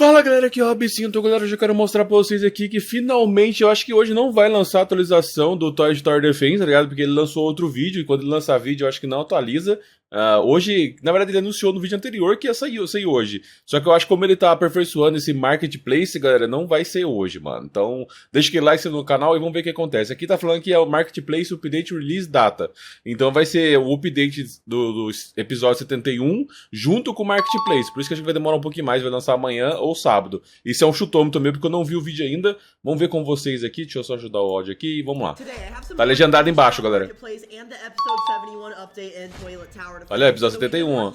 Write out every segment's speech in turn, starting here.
Fala galera, aqui é o Robicinho. Então galera, eu já quero mostrar pra vocês aqui que finalmente, eu acho que hoje não vai lançar a atualização do Toy Story Defense, tá ligado? Porque ele lançou outro vídeo e quando ele lançar vídeo eu acho que não atualiza. Hoje, na verdade ele anunciou no vídeo anterior que ia sair hoje. Só que eu acho que como ele tá aperfeiçoando esse Marketplace, galera, não vai ser hoje, mano. Então deixa aquele like no canal e vamos ver o que acontece. Aqui tá falando que é o Marketplace Update Release Data. Então vai ser o update do episódio 71 junto com o Marketplace. Por isso que a gente vai demorar um pouquinho mais, vai lançar amanhã ou sábado. Isso é um chutômetro também, porque eu não vi o vídeo ainda. Vamos ver com vocês aqui. Deixa eu só ajudar o áudio aqui e vamos lá. Tá legendado embaixo, galera. Olha, episódio 71, ó.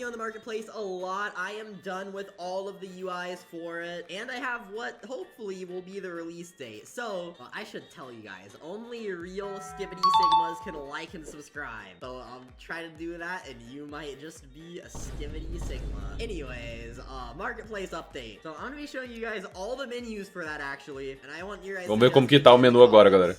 Marketplace update. So I'm gonna be showing you guys all the menus for that actually, and I want you guys. Vamos ver como que tá o menu agora, galera.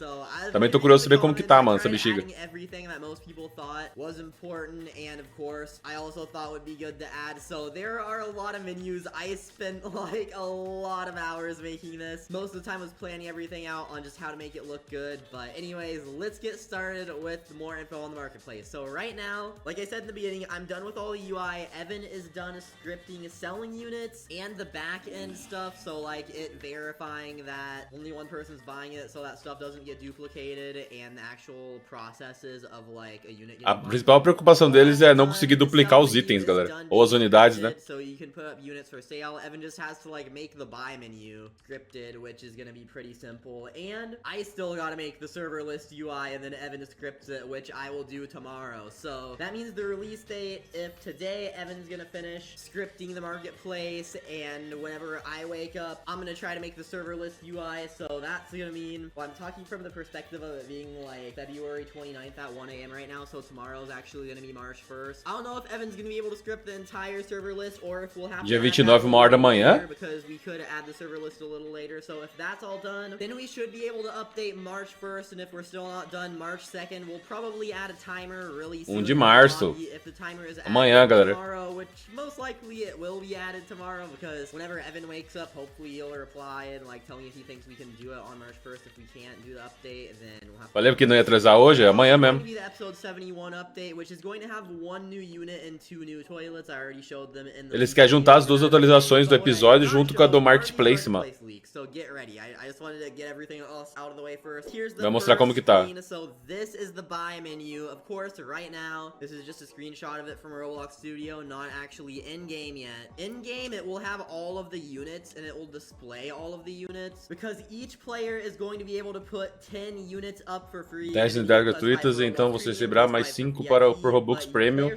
Também tô curioso saber como que tá, mano, essa bexiga. Everything that most people thought was important, and of course, I also thought would be good to add. So there are a lot of menus. I spent like a lot of hours making this. Most of the time was planning everything out on just how to make it look good. But anyways, let's get started with more info on the marketplace. So right now, like I said in the beginning, I'm done with all the UI. Evan is done scripting selling units and the back end stuff, so like it verifying that only one person's buying it, so that stuff doesn't get duplicated, and the actual processes of like a unit. A principal preocupação deles é não conseguir duplicar os itens, galera, ou as unidades, né? So you can put up units for sale. Evan just has to like make the buy menu scripted, which is gonna be pretty simple, and I still gotta make the server list UI, and then Evan scripts it, which I will do tomorrow. So that means the release date, if today Evan's gonna finish scripting the marketplace, and whenever I wake up, I'm gonna try to make the server list UI, so that's gonna mean, well, I'm talking from the perspective of it being like February 29th at 1 a.m. right now, so tomorrow's actually gonna be March 1st. I don't know if Evan's gonna be able to script the entire server list, or if we'll have to Dia 29, 1h da manhã. because we could add the server list a little later. So if that's all done, then we should be able to update March 1st, and if we're still not done March 2nd, we'll probably add a timer really soon. 1 de março. If the timer is Amanhã, galera. tomorrow, which most likely it will be added tomorrow, because whenever Evan wakes up, hopefully he'll reply and like tell me if he thinks we can do it on March 1st. If we can't do the update, then we'll have to. Falei que não ia atrasar hoje, é amanhã mesmo. The episode 71 update, which is going to have one new unit and two new toilets. I already showed them in the. Eles querem juntar as duas atualizações do episódio junto com a do Marketplace, mano. So get ready. I just wanted to get everything else out of the way first. Here's the Vai mostrar como que tá. So this is the buy menu. Of course, right now, this is just a screenshot of it from Roblox Studio, not actually in-game yet. In-game, it will have all of the units, and it will display all of the units, because each player is going to be able to put 10 units up for free. 10 unidades gratuitas, então você receberá mais 5 para o Robux Premium,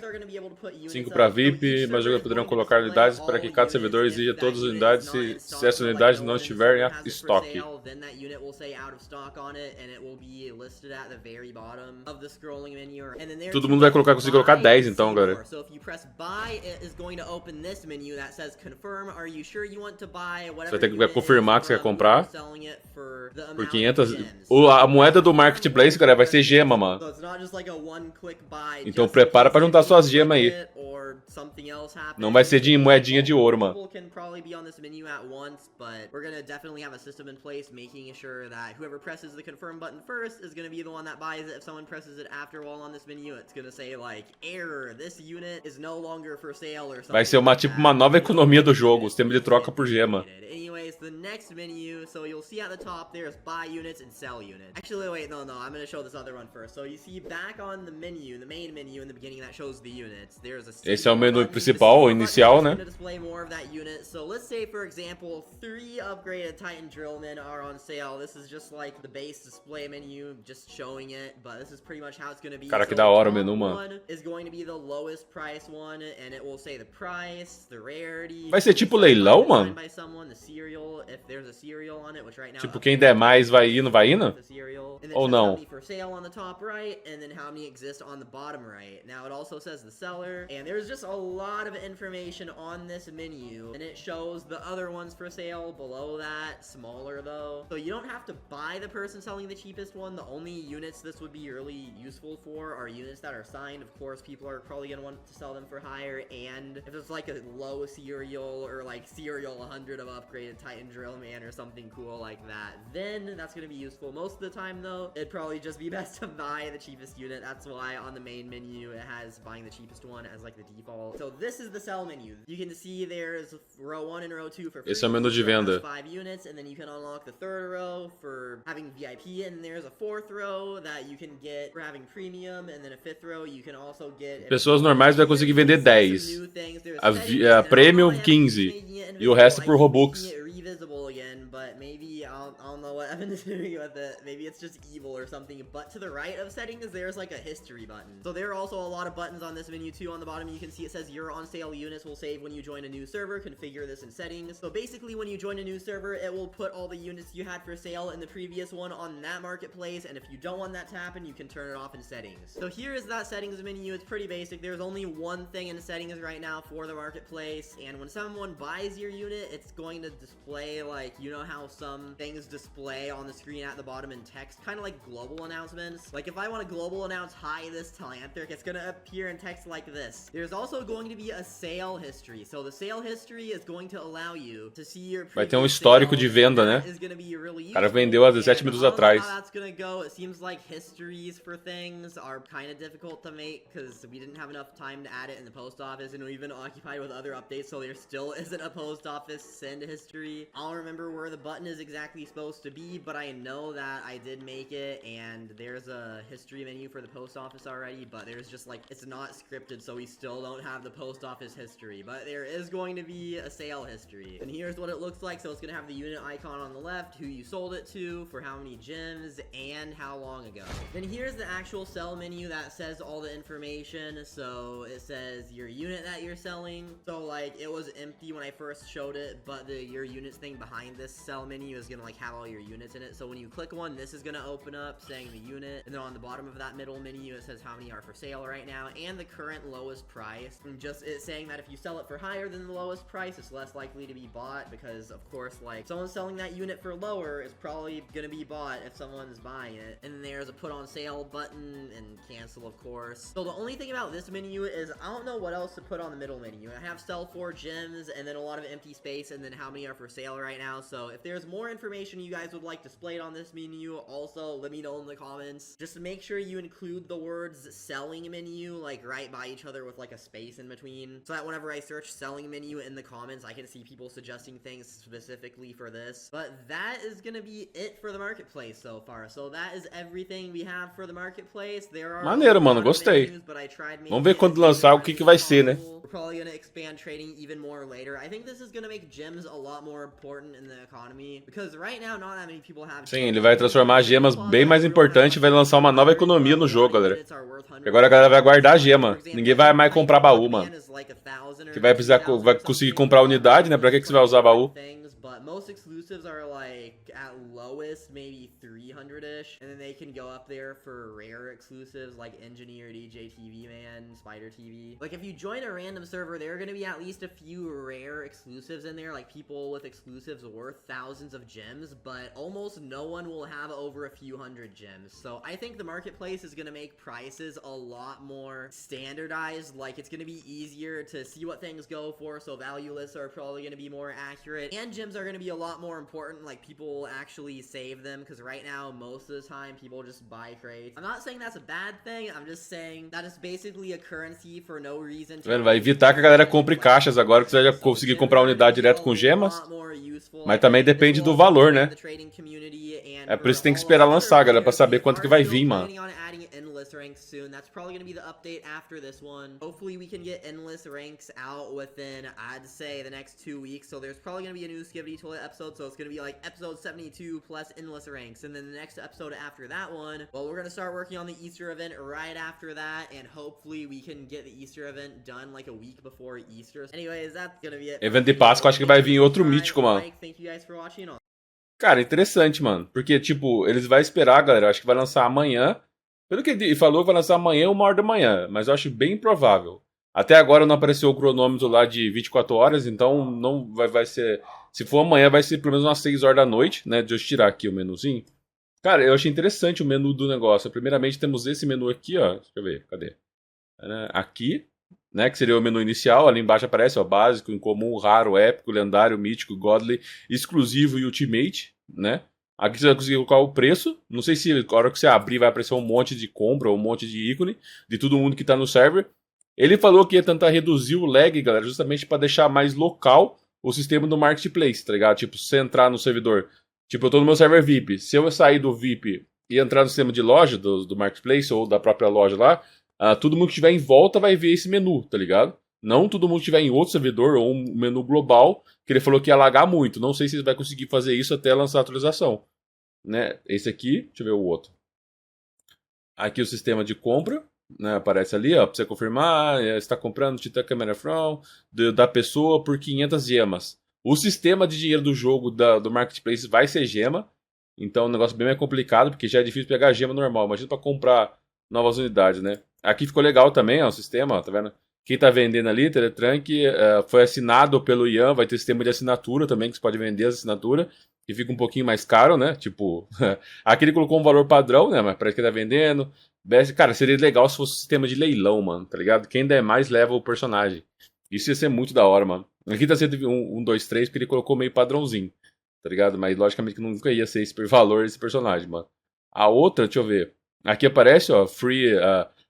5 para VIP, mas os jogadores poderão colocar unidades para que cada servidor exija todas as unidades se essa unidade não estiver em estoque. Todo mundo vai conseguir colocar 10 então, galera. Você vai ter que confirmar que você quer comprar por 500. A moeda do Marketplace, galera, vai ser gema, mano. Então prepara para juntar suas gemas aí. Não vai ser de moedinha de ouro, mano. Vai ser uma nova economia do jogo, o sistema de troca por gema. Anyways, the next menu, so you'll see at the top there's buy units and sell units. Actually, wait, no, I'm gonna show this other one first. So you see back on the menu, the main menu in the beginning that shows the units. There's a Esse é o menu principal, o inicial, né? Display more of that unit. So let's say, for example, 3 upgraded Titan Drillmen are on sale. This is just like the base display menu, just showing it, but this is pretty much how it's gonna be. Cara, que da hora o menu, mano. Is going to be the lowest price one, and it will say the price, the rarity. Vai ser tipo leilão, mano? Tipo, quem der mais vai indo, vai indo? Ou não? a lot of information on this menu, and it shows the other ones for sale below that, smaller though. So you don't have to buy the person selling the cheapest one. The only units this would be really useful for are units that are signed. Of course, people are probably gonna want to sell them for higher, and if it's like a low serial or like serial 100 of upgraded Titan Drill Man or something cool like that, then that's gonna be useful. Most of the time though, it'd probably just be best to buy the cheapest unit. That's why on the main menu it has buying the cheapest one as like the default. So this is the sell menu. You can see there's row 1 and row 2 for free. Esse é o menu de venda. 5 units, and then you can unlock the third row for having VIP, and there's a fourth row that you can get for having premium, and then a fifth row you can also get. Pessoas normais vai conseguir vender 10. A premium 15. E o resto por Robux. Visible again, but maybe I don't know what Evan is doing with it. Maybe it's just evil or something. But to the right of settings, there's like a history button. So there are also a lot of buttons on this menu too. On the bottom, you can see it says your on sale units will save when you join a new server. Configure this in settings. So basically, when you join a new server, it will put all the units you had for sale in the previous one on that marketplace. And if you don't want that to happen, you can turn it off in settings. So here is that settings menu. It's pretty basic. There's only one thing in settings right now for the marketplace. And when someone buys your unit, it's going to display like, you know how some things display on the screen at the bottom in text, kind of like global announcements. Like if I want to global announce hi this Telanthric, it's gonna appear in text like this. There's also going to be a sale history. So the sale history is going to allow you to see your vai ter histórico de venda, né? O cara vendeu há 17 minutos atrás. How that's gonna go. It seems like histories for things are kind of difficult to make because we didn't have enough time to add it in the post office, and we've been occupied with other updates, so there still isn't a post office send history. I don't remember where the button is exactly supposed to be, but I know that I did make it, and there's a history menu for the post office already, but there's just like, it's not scripted, so we still don't have the post office history, but there is going to be a sale history. And here's what it looks like. So it's gonna have the unit icon on the left, who you sold it to, for how many gems, and how long ago. Then here's the actual sell menu that says all the information. So it says your unit that you're selling. So like it was empty when I first showed it, but your units thing behind this sell menu is gonna like have all your units in it. So when you click one, this is gonna open up saying the unit, and then on the bottom of that middle menu it says how many are for sale right now and the current lowest price, and just it's saying that if you sell it for higher than the lowest price, it's less likely to be bought, because of course like someone selling that unit for lower is probably gonna be bought if someone's buying it. And there's a put on sale button and cancel, of course. So the only thing about this menu is I don't know what else to put on the middle menu. I have sell 4 gems and then a lot of empty space and then how many are for sale right now. So if there's more information you guys would like displayed on this menu, also let me know in the comments. Just make sure you include the words selling menu like right by each other with like a space in between, so that whenever I search selling menu in the comments, I can see people suggesting things specifically for this. But that is gonna be it for the marketplace so far. So that is everything we have for the marketplace. There are Maneiro, mano, gostei. menus, but I tried Vamos ver quando lançar o que vai ser, né? We're probably gonna expand trading even more later. I think this is gonna make gems a lot more important in the economy, because right now not that many people have. Sim, ele vai transformar as gemas bem mais importante e vai lançar uma nova economia no jogo, galera. E agora a galera vai guardar a gema. Ninguém vai mais comprar baú, mano. Que vai conseguir comprar unidade, né? Pra que você vai usar baú? But most exclusives are like at lowest maybe 300-ish, and then they can go up there for rare exclusives like Engineer, DJ TV Man, Spider TV. Like if you join a random server, there are going to be at least a few rare exclusives in there, like people with exclusives worth thousands of gems, but almost no one will have over a few hundred gems. So I think the marketplace is going to make prices a lot more standardized. Like it's going to be easier to see what things go for, so value lists are probably going to be more accurate, and gems are going to be a lot more important. Like people will actually save them, because right now most of the time people just buy crates. I'm not saying that's a bad thing, I'm just saying that is basically a currency for no reason. Vai evitar que a galera compre caixas agora, que você já conseguir comprar unidade direto com gemas. Mas também depende do valor, né? É por isso que tem que esperar lançar, galera, pra saber quanto que vai vir, mano. Endless ranks soon. That's probably going to be the update after this one. Hopefully we can get endless ranks out within, I'd say, the next 2 weeks. So there's probably going to be a new Skibidi Toilet episode. So it's going to be like episode 72 plus endless ranks. And then the next episode after that one, well, we're going to start working on the Easter event right after that. And hopefully we can get the Easter event done like a week before Easter. Anyways, that's going to be it. Evento de Páscoa, acho que vai vir outro mítico, mano. Thank you guys for watching. Cara, interessante, mano. Porque, tipo, eles vão esperar, galera. Acho que vai lançar amanhã. Pelo que ele falou, vai lançar amanhã, 1h da manhã. Mas eu acho bem improvável. Até agora não apareceu o cronômetro lá de 24 horas, então não vai ser... Se for amanhã, vai ser pelo menos umas 6 horas da noite, né? Deixa eu tirar aqui o menuzinho. Cara, eu achei interessante o menu do negócio. Primeiramente temos esse menu aqui, ó. Deixa eu ver, cadê? Aqui, né? Que seria o menu inicial. Ali embaixo aparece, ó, básico, incomum, raro, épico, lendário, mítico, godly, exclusivo e ultimate, né? Aqui você vai conseguir colocar o preço. Não sei se na hora que você abrir vai aparecer um monte de compra ou um monte de ícone de todo mundo que tá no server. Ele falou que ia tentar reduzir o lag, galera, justamente para deixar mais local o sistema do Marketplace, tá ligado? Tipo, se você entrar no servidor, tipo, eu tô no meu server VIP, se eu sair do VIP e entrar no sistema de loja do Marketplace ou da própria loja lá, todo mundo que estiver em volta vai ver esse menu, tá ligado? Não todo mundo que estiver em outro servidor ou um menu global, que ele falou que ia lagar muito. Não sei se ele vai conseguir fazer isso até lançar a atualização, né? Esse aqui, deixa eu ver o outro. Aqui o sistema de compra, né, aparece ali, ó, pra você confirmar, está comprando Titan Camera From da pessoa por 500 gemas. O sistema de dinheiro do jogo do Marketplace vai ser gema, então é um negócio bem mais complicado, porque já é difícil pegar gema normal, imagina para comprar novas unidades, né? Aqui ficou legal também, ó, o sistema, ó, tá vendo? Quem tá vendendo ali, Teletrank, foi assinado pelo Ian, vai ter sistema de assinatura também, que você pode vender as assinaturas, que fica um pouquinho mais caro, né? Tipo, aqui ele colocou um valor padrão, né? Mas parece que tá vendendo. Cara, seria legal se fosse um sistema de leilão, mano, tá ligado? Quem der mais leva o personagem. Isso ia ser muito da hora, mano. Aqui tá sendo 1, 2, 3, porque ele colocou meio padrãozinho, tá ligado? Mas logicamente que nunca ia ser esse valor desse personagem, mano. A outra, deixa eu ver. Aqui aparece, ó, free,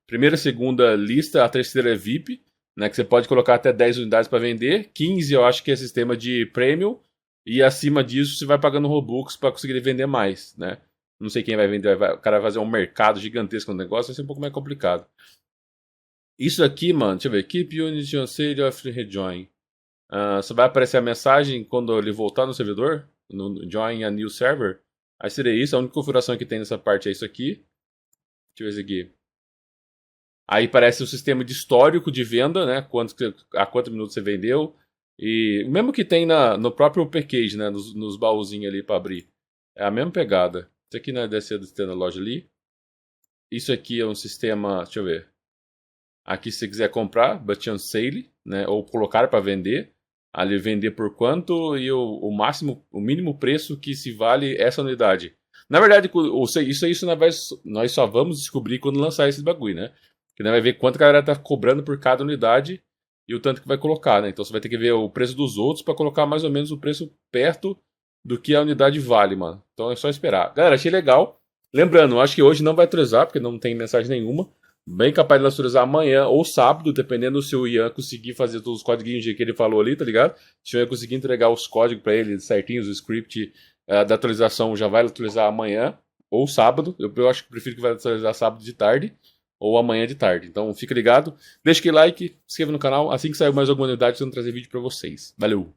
primeira, segunda lista, a terceira é VIP, né? Que você pode colocar até 10 unidades pra vender. 15 eu acho que é sistema de premium. E acima disso você vai pagando Robux pra conseguir vender mais, né? Não sei quem vai vender, o cara vai fazer um mercado gigantesco no negócio, vai ser um pouco mais complicado. Isso aqui, mano, deixa eu ver. Keep Unity on sale after rejoin. Só vai aparecer a mensagem quando ele voltar no servidor, no Join a New Server. Aí seria isso, a única configuração que tem nessa parte é isso aqui. Deixa eu ver isso aqui. Aí aparece o sistema de histórico de venda, né? A quantos minutos você vendeu. E mesmo que tem no próprio package, né? Nos baúzinhos ali pra abrir. É a mesma pegada. Isso aqui não é descer da loja ali. Isso aqui é um sistema, deixa eu ver. Aqui se você quiser comprar, but on sale, né? Ou colocar para vender. Ali vender por quanto e o máximo, o mínimo preço que se vale essa unidade. Na verdade, isso nós só vamos descobrir quando lançar esse bagulho, né? Que nós vai ver quanto a galera tá cobrando por cada unidade e o tanto que vai colocar, né? Então você vai ter que ver o preço dos outros para colocar mais ou menos o preço perto do que a unidade vale, mano. Então é só esperar. Galera, achei legal. Lembrando, acho que hoje não vai atualizar, porque não tem mensagem nenhuma. Bem capaz de atualizar amanhã ou sábado, dependendo se o Ian conseguir fazer todos os códigos que ele falou ali, tá ligado? Se eu conseguir entregar os códigos pra ele certinhos, o script da atualização já vai atualizar amanhã ou sábado. Eu acho que prefiro que vai atualizar sábado de tarde ou amanhã de tarde. Então fica ligado, deixa aquele like, se inscreva no canal. Assim que sair mais alguma unidade, eu vou trazer vídeo pra vocês. Valeu!